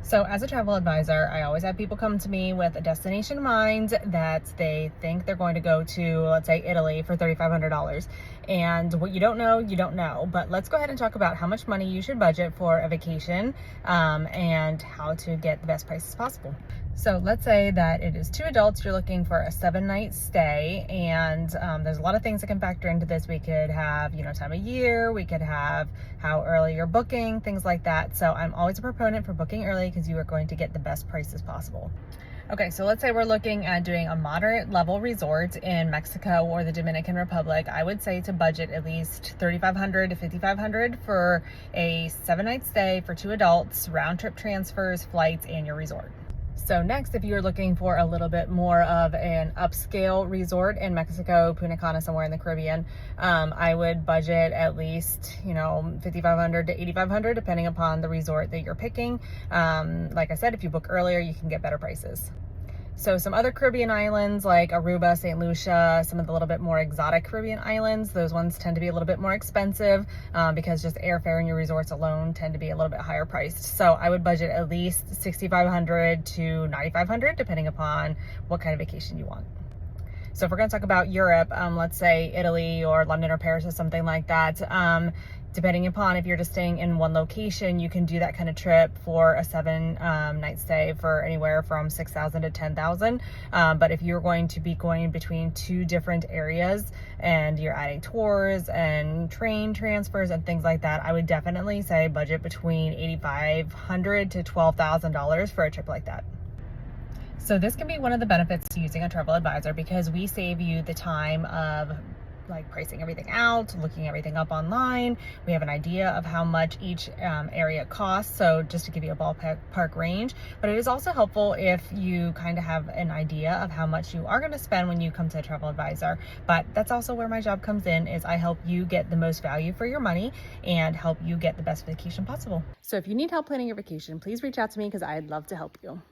So as a travel advisor, I always have people come to me with a destination in mind that they think they're going to go to, let's say Italy, for $3,500. And what you don't know, you don't know. But let's go ahead and talk about how much money you should budget for a vacation and how to get the best prices possible. So let's say that it is 2 adults, you're looking for a 7-night stay, and there's a lot of things that can factor into this. We could have, time of year, we could have how early you're booking, things like that. So I'm always a proponent for booking early because you are going to get the best prices possible. Okay, so let's say we're looking at doing a moderate level resort in Mexico or the Dominican Republic. I would say to budget at least $3,500 to $5,500 for a 7-night stay for 2 adults, round trip transfers, flights, and your resort. So next, if you're looking for a little bit more of an upscale resort in Mexico, Punta Cana, somewhere in the Caribbean, I would budget at least, $5,500 to $8,500, depending upon the resort that you're picking. Like I said, if you book earlier, you can get better prices. So some other Caribbean islands like Aruba, St. Lucia, some of the little bit more exotic Caribbean islands, those ones tend to be a little bit more expensive because just airfare in your resorts alone tend to be a little bit higher priced. So I would budget at least $6,500 to $9,500 depending upon what kind of vacation you want. So if we're going to talk about Europe, let's say Italy or London or Paris or something like that, depending upon if you're just staying in one location, you can do that kind of trip for a 7-night stay for anywhere from $6,000 to $10,000. But if you're going to be going between 2 different areas and you're adding tours and train transfers and things like that, I would definitely say budget between $8,500 to $12,000 for a trip like that. So this can be one of the benefits to using a travel advisor because we save you the time of pricing everything out, looking everything up online. We have an idea of how much each area costs, so just to give you a ballpark range. But it is also helpful if you kind of have an idea of how much you are going to spend when you come to a travel advisor. But that's also where my job comes in, is I help you get the most value for your money and help you get the best vacation possible. So if you need help planning your vacation, please reach out to me because I'd love to help you.